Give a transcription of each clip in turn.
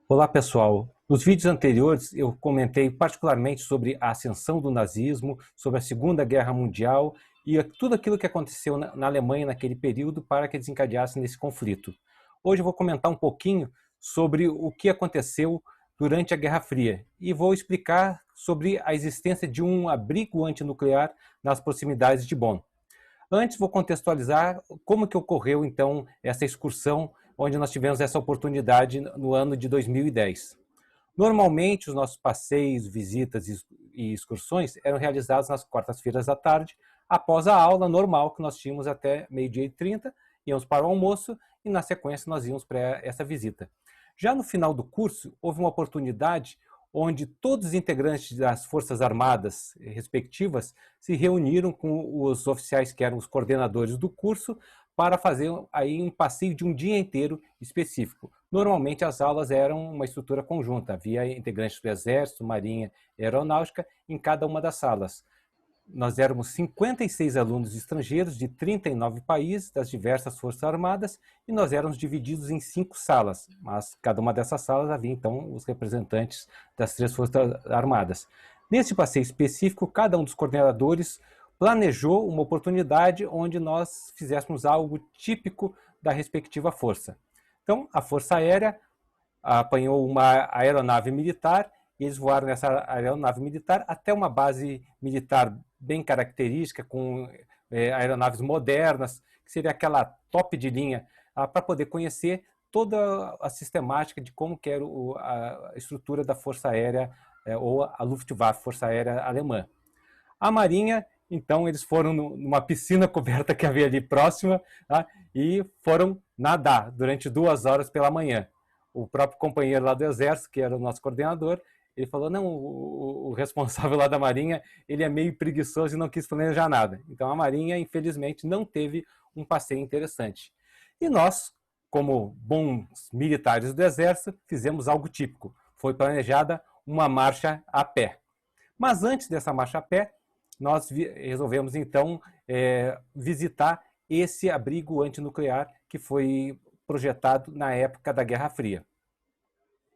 Olá pessoal, nos vídeos anteriores eu comentei particularmente sobre a ascensão do nazismo, sobre a Segunda Guerra Mundial e tudo aquilo que aconteceu na Alemanha naquele período para que desencadeasse nesse conflito. Hoje eu vou comentar um pouquinho sobre o que aconteceu durante a Guerra Fria e vou explicar sobre a existência de um abrigo antinuclear nas proximidades de Bonn. Antes, vou contextualizar como que ocorreu, então, essa excursão, onde nós tivemos essa oportunidade no ano de 2010. Normalmente, os nossos passeios, visitas e excursões eram realizados nas quartas-feiras à tarde, após a aula normal que nós tínhamos até 12h30, íamos para o almoço e, na sequência, nós íamos para essa visita. Já no final do curso, houve uma oportunidade onde todos os integrantes das Forças Armadas respectivas se reuniram com os oficiais que eram os coordenadores do curso para fazer aí um passeio de um dia inteiro específico. Normalmente as aulas eram uma estrutura conjunta, havia integrantes do Exército, Marinha e Aeronáutica em cada uma das salas. Nós éramos 56 alunos estrangeiros de 39 países, das diversas forças armadas, e nós éramos divididos em 5 salas, mas cada uma dessas salas havia então os representantes das 3 forças armadas. Nesse passeio específico, cada um dos coordenadores planejou uma oportunidade onde nós fizéssemos algo típico da respectiva força. Então, a Força Aérea apanhou uma aeronave militar e eles voaram nessa aeronave militar até uma base militar bem característica, com aeronaves modernas, que seria aquela top de linha, para poder conhecer toda a sistemática de como que era a estrutura da Força Aérea, ou a Luftwaffe, Força Aérea Alemã. A Marinha, então, eles foram numa piscina coberta que havia ali próxima, tá? E foram nadar durante 2 horas pela manhã. O próprio companheiro lá do Exército, que era o nosso coordenador, ele falou, não, o responsável lá da Marinha, ele é meio preguiçoso e não quis planejar nada. Então a Marinha, infelizmente, não teve um passeio interessante. E nós, como bons militares do Exército, fizemos algo típico. Foi planejada uma marcha a pé. Mas antes dessa marcha a pé, nós resolvemos então visitar esse abrigo antinuclear que foi projetado na época da Guerra Fria.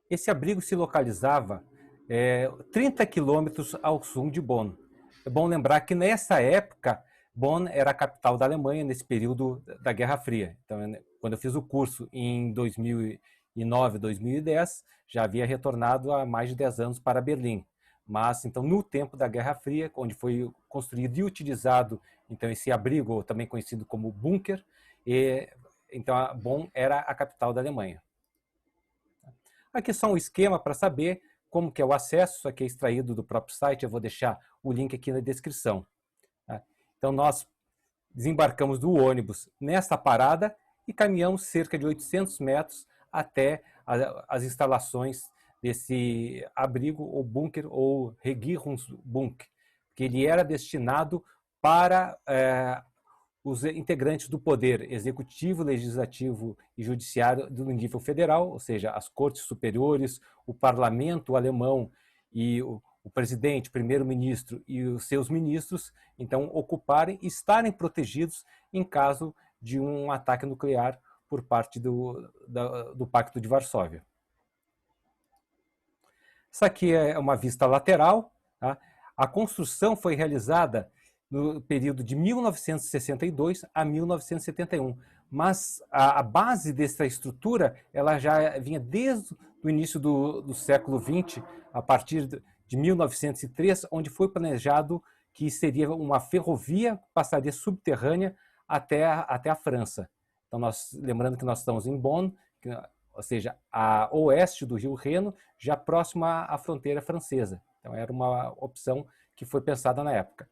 Esse abrigo se localizava 30 quilômetros ao sul de Bonn. É bom lembrar que nessa época, Bonn era a capital da Alemanha, nesse período da Guerra Fria. Então, quando eu fiz o curso em 2009, 2010, já havia retornado há mais de 10 anos para Berlim. Mas, então, no tempo da Guerra Fria, onde foi construído e utilizado então, esse abrigo, também conhecido como bunker, então, Bonn era a capital da Alemanha. Aqui só um esquema para saber como que é o acesso, isso aqui é extraído do próprio site, eu vou deixar o link aqui na descrição. Tá? Então nós desembarcamos do ônibus nesta parada e caminhamos cerca de 800 metros até as instalações desse abrigo ou bunker ou Regierungsbunker, que ele era destinado para os integrantes do poder executivo, legislativo e judiciário do nível federal, ou seja, as cortes superiores, o parlamento alemão e o presidente, o primeiro-ministro e os seus ministros, então, ocuparem e estarem protegidos em caso de um ataque nuclear por parte do Pacto de Varsóvia. Essa aqui é uma vista lateral. Tá? A construção foi realizada no período de 1962 a 1971. Mas a base dessa estrutura ela já vinha desde o início do século XX, a partir de 1903, onde foi planejado que seria uma ferrovia que passaria subterrânea até a França. Então, lembrando que nós estamos em Bonn, ou seja, a oeste do Rio Reno, já próximo à fronteira francesa. Então, era uma opção que foi pensada na época.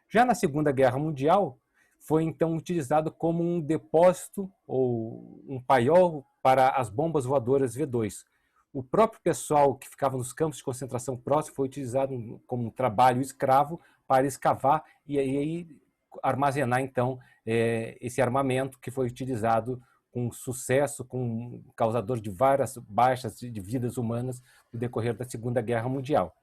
Já na Segunda Guerra Mundial, foi então utilizado como um depósito ou um paiol para as bombas voadoras V2. O próprio pessoal que ficava nos campos de concentração próximos foi utilizado como um trabalho escravo para escavar e aí armazenar então esse armamento que foi utilizado com sucesso, com causador de várias baixas de vidas humanas no decorrer da Segunda Guerra Mundial.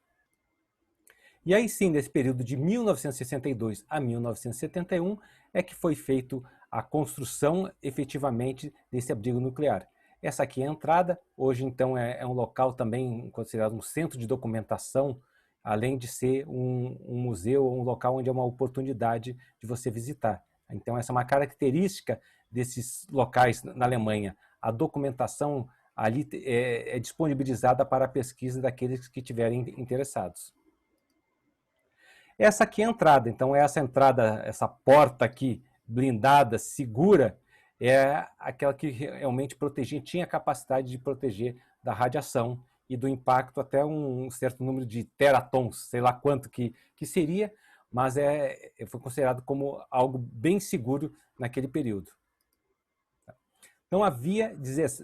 E aí sim, nesse período de 1962 a 1971, é que foi feito a construção efetivamente desse abrigo nuclear. Essa aqui é a entrada, hoje então é um local também considerado um centro de documentação, além de ser um museu, um local onde é uma oportunidade de você visitar. Então essa é uma característica desses locais na Alemanha. A documentação ali é disponibilizada para a pesquisa daqueles que estiverem interessados. Essa aqui é a entrada, então essa entrada, essa porta aqui blindada, segura, é aquela que realmente protegia, tinha capacidade de proteger da radiação e do impacto até um certo número de teratons, sei lá quanto que seria, mas foi considerado como algo bem seguro naquele período. Então havia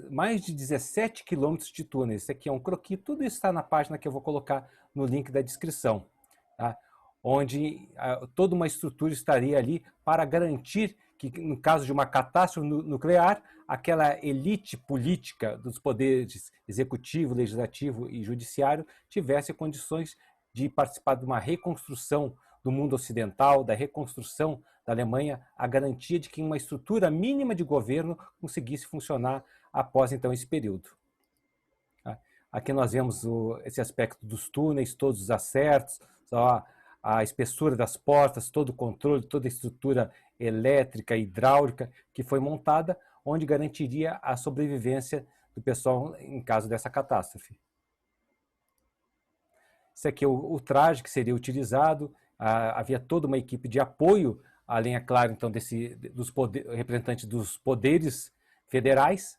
mais de 17 quilômetros de túnel. Esse aqui é um croquis, tudo isso está na página que eu vou colocar no link da descrição, tá? Onde toda uma estrutura estaria ali para garantir que, no caso de uma catástrofe nuclear, aquela elite política dos poderes executivo, legislativo e judiciário tivesse condições de participar de uma reconstrução do mundo ocidental, da reconstrução da Alemanha, a garantia de que uma estrutura mínima de governo conseguisse funcionar após então esse período. Aqui nós vemos esse aspecto dos túneis, todos os acertos, a espessura das portas, todo o controle, toda a estrutura elétrica, hidráulica que foi montada, onde garantiria a sobrevivência do pessoal em caso dessa catástrofe. Esse aqui é o traje que seria utilizado, havia toda uma equipe de apoio, além, é claro, então, dos representantes dos poderes federais.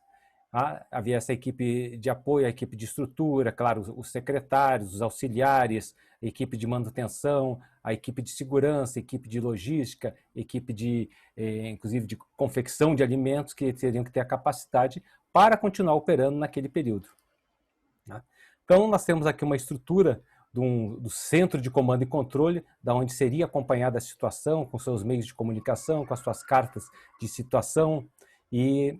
Havia essa equipe de apoio, a equipe de estrutura, claro, os secretários, os auxiliares, a equipe de manutenção, a equipe de segurança, a equipe de logística, a equipe inclusive de confecção de alimentos que teriam que ter a capacidade para continuar operando naquele período. Então, nós temos aqui uma estrutura do centro de comando e controle, da onde seria acompanhada a situação, com seus meios de comunicação, com as suas cartas de situação, e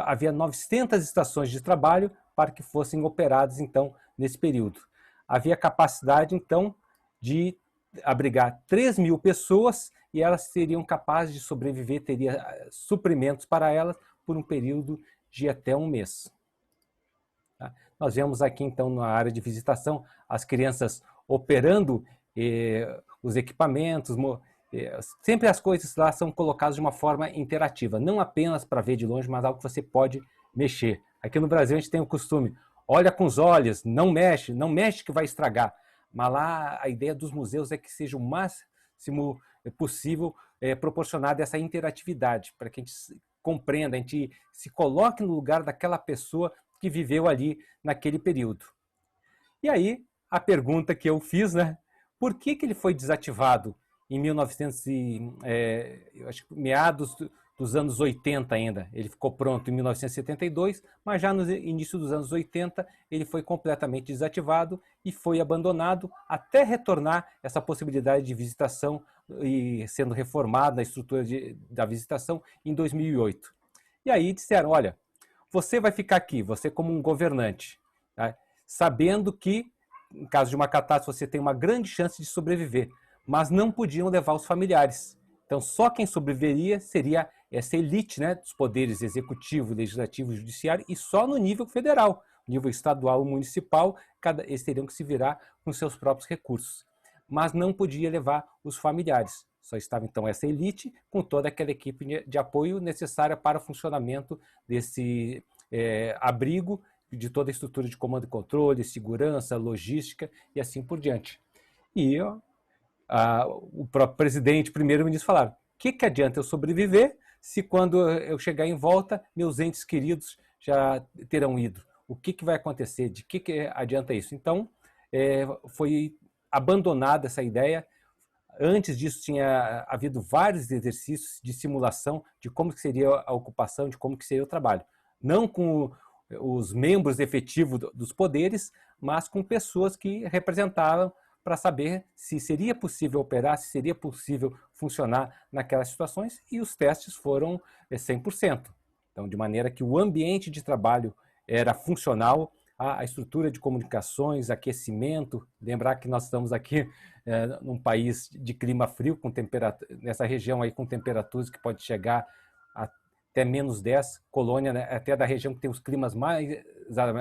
havia 900 estações de trabalho para que fossem operadas, então, nesse período. Havia capacidade, então, de abrigar 3.000 pessoas e elas seriam capazes de sobreviver, teria suprimentos para elas por um período de até um mês. Nós vemos aqui, então, na área de visitação, as crianças operando os equipamentos, sempre as coisas lá são colocadas de uma forma interativa, não apenas para ver de longe, mas algo que você pode mexer. Aqui no Brasil a gente tem o costume, olha com os olhos, não mexe que vai estragar. Mas lá a ideia dos museus é que seja o máximo possível proporcionada essa interatividade, para que a gente compreenda, a gente se coloque no lugar daquela pessoa que viveu ali naquele período. E aí, a pergunta que eu fiz, né? Por que ele foi desativado em 1900 acho que meados dos anos 80 ainda? Ele ficou pronto em 1972, mas já no início dos anos 80 ele foi completamente desativado e foi abandonado até retornar essa possibilidade de visitação e sendo reformada a estrutura da visitação em 2008. E aí disseram, olha, você vai ficar aqui, você como um governante, tá? Sabendo que, em caso de uma catástrofe, você tem uma grande chance de sobreviver, mas não podiam levar os familiares. Então, só quem sobreviveria seria essa elite, né, dos poderes executivo, legislativo e judiciário, e só no nível federal, nível estadual e municipal, eles teriam que se virar com seus próprios recursos. Mas não podia levar os familiares. Só estava, então, essa elite com toda aquela equipe de apoio necessária para o funcionamento desse abrigo, de toda a estrutura de comando e controle, segurança, logística e assim por diante. E o próprio presidente, primeiro-ministro falaram, o que adianta eu sobreviver se quando eu chegar em volta, meus entes queridos já terão ido? O que vai acontecer? De que adianta isso? Então, foi abandonada essa ideia. Antes disso, tinha havido vários exercícios de simulação de como que seria a ocupação, de como que seria o trabalho. Não com os membros efetivos dos poderes, mas com pessoas que representavam para saber se seria possível operar, se seria possível funcionar naquelas situações, e os testes foram 100%. Então, de maneira que o ambiente de trabalho era funcional, a estrutura de comunicações, aquecimento, lembrar que nós estamos aqui num país de clima frio, com nessa região aí com temperaturas que pode chegar a até -10, Colônia, né, até da região que tem os climas mais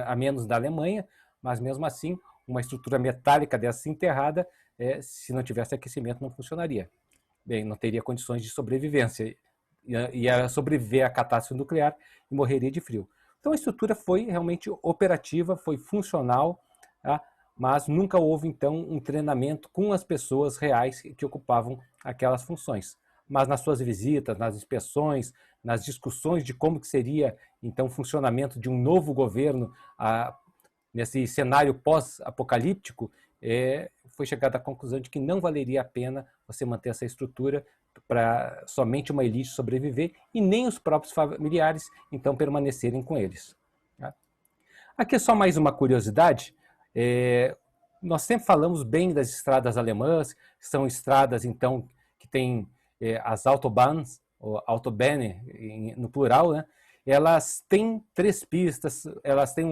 a menos da Alemanha, mas mesmo assim, uma estrutura metálica dessa enterrada, se não tivesse aquecimento, não funcionaria. Bem, não teria condições de sobrevivência, ia sobreviver à catástrofe nuclear e morreria de frio. Então a estrutura foi realmente operativa, foi funcional, tá? Mas nunca houve então um treinamento com as pessoas reais que ocupavam aquelas funções. Mas nas suas visitas, nas inspeções, nas discussões de como que seria então o funcionamento de um novo governo nesse cenário pós-apocalíptico, foi chegada à conclusão de que não valeria a pena você manter essa estrutura para somente uma elite sobreviver e nem os próprios familiares então permanecerem com eles. Tá? Aqui é só mais uma curiosidade. Nós sempre falamos bem das estradas alemãs, que são estradas então que têm as Autobahns, ou Autobahn no plural, né? Elas têm 3 pistas, elas têm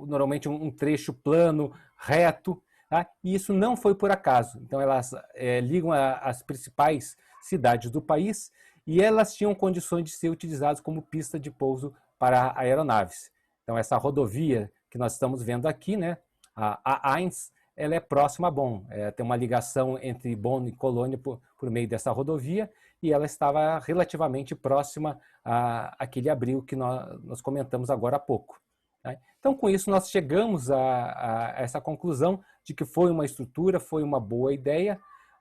normalmente um trecho plano, reto, tá? E isso não foi por acaso. Então elas ligam as principais cidades do país e elas tinham condições de ser utilizadas como pista de pouso para aeronaves. Então essa rodovia que nós estamos vendo aqui, né, a A1, ela é próxima a Bonn, tem uma ligação entre Bonn e Colônia por meio dessa rodovia, e ela estava relativamente próxima àquele abrigo que nós comentamos agora há pouco. Né? Então, com isso, nós chegamos a essa conclusão de que foi uma estrutura, foi uma boa ideia,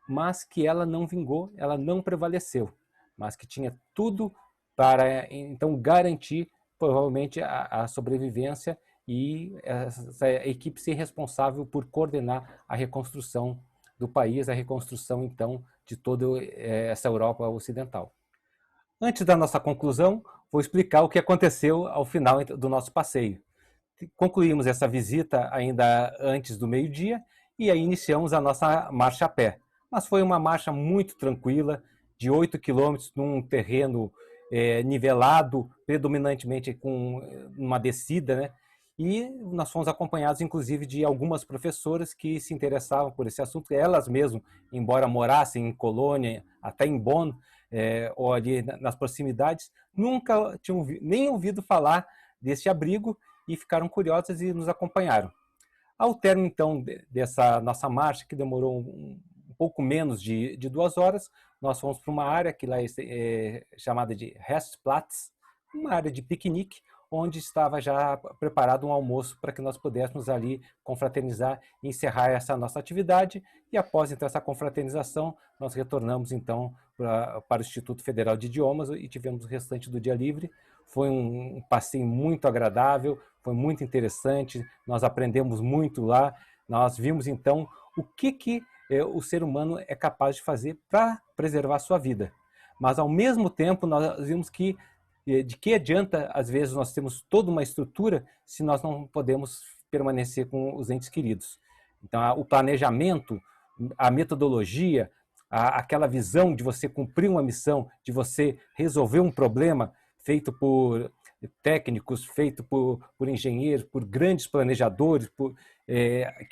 mas que ela não vingou, ela não prevaleceu, mas que tinha tudo para, então, garantir, provavelmente, a sobrevivência e essa equipe ser responsável por coordenar a reconstrução do país, a reconstrução, então, de toda essa Europa ocidental. Antes da nossa conclusão, vou explicar o que aconteceu ao final do nosso passeio. Concluímos essa visita ainda antes do meio-dia e aí iniciamos a nossa marcha a pé. Mas foi uma marcha muito tranquila, de 8 quilômetros, num terreno nivelado, predominantemente com uma descida, né? E nós fomos acompanhados, inclusive, de algumas professoras que se interessavam por esse assunto. Elas mesmas, embora morassem em Colônia, até em Bonn, ou ali nas proximidades, nunca tinham nem ouvido falar desse abrigo e ficaram curiosas e nos acompanharam. Ao término, então, dessa nossa marcha, que demorou um pouco menos de 2 horas, nós fomos para uma área que lá é chamada de Rastplatz, uma área de piquenique, onde estava já preparado um almoço para que nós pudéssemos ali confraternizar e encerrar essa nossa atividade. E após então essa confraternização, nós retornamos então para o Instituto Federal de Idiomas e tivemos o restante do dia livre. Foi um passeio muito agradável, foi muito interessante, nós aprendemos muito lá, nós vimos então o que o ser humano é capaz de fazer para preservar a sua vida. Mas ao mesmo tempo nós vimos que de que adianta, às vezes, nós temos toda uma estrutura se nós não podemos permanecer com os entes queridos. Então, o planejamento, a metodologia, aquela visão de você cumprir uma missão, de você resolver um problema feito por técnicos, feito por engenheiros, por grandes planejadores,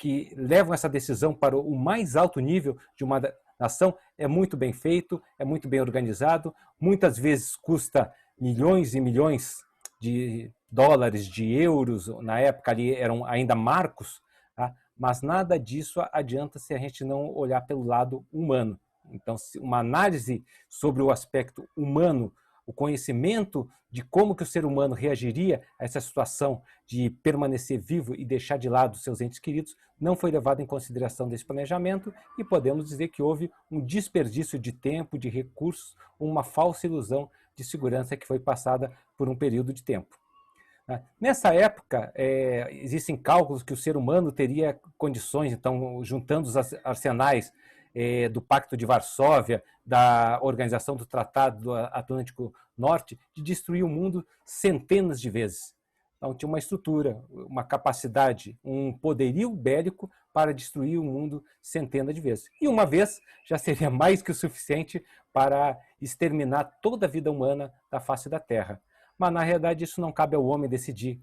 que levam essa decisão para o mais alto nível de uma nação, é muito bem feito, é muito bem organizado, muitas vezes custa milhões e milhões de dólares, de euros, na época ali eram ainda marcos, tá? Mas nada disso adianta se a gente não olhar pelo lado humano. Então, uma análise sobre o aspecto humano, o conhecimento de como que o ser humano reagiria a essa situação de permanecer vivo e deixar de lado seus entes queridos, não foi levado em consideração desse planejamento e podemos dizer que houve um desperdício de tempo, de recursos, uma falsa ilusão de segurança que foi passada por um período de tempo. Nessa época, existem cálculos que o ser humano teria condições, então, juntando os arsenais do Pacto de Varsóvia, da Organização do Tratado do Atlântico Norte, de destruir o mundo centenas de vezes. Então, tinha uma estrutura, uma capacidade, um poderio bélico para destruir o mundo centenas de vezes. E uma vez já seria mais que o suficiente para exterminar toda a vida humana da face da Terra. Mas, na realidade, isso não cabe ao homem decidir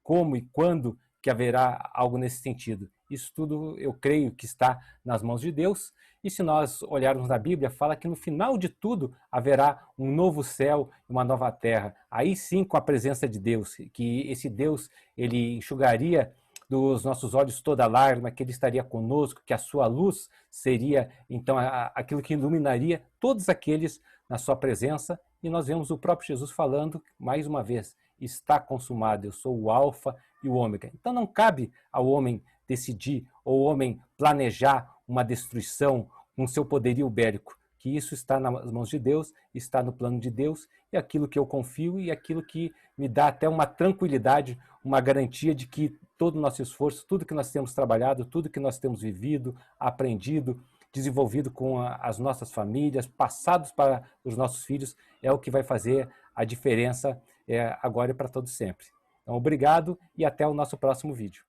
como e quando que haverá algo nesse sentido. isso tudo eu creio que está nas mãos de Deus. E se nós olharmos na Bíblia, fala que no final de tudo haverá um novo céu e uma nova terra. Aí sim, com a presença de Deus, que esse Deus, ele enxugaria dos nossos olhos toda lágrima, que ele estaria conosco, que a sua luz seria então aquilo que iluminaria todos aqueles na sua presença. E nós vemos o próprio Jesus falando mais uma vez: está consumado, eu sou o alfa e o ômega. Então não cabe ao homem decidir ou o homem planejar uma destruição com seu poderio bélico, que isso está nas mãos de Deus, está no plano de Deus, e aquilo que eu confio e aquilo que me dá até uma tranquilidade, uma garantia de que todo o nosso esforço, tudo que nós temos trabalhado, tudo que nós temos vivido, aprendido, desenvolvido com as nossas famílias, passados para os nossos filhos, é o que vai fazer a diferença agora e para todo sempre. Então, obrigado e até o nosso próximo vídeo.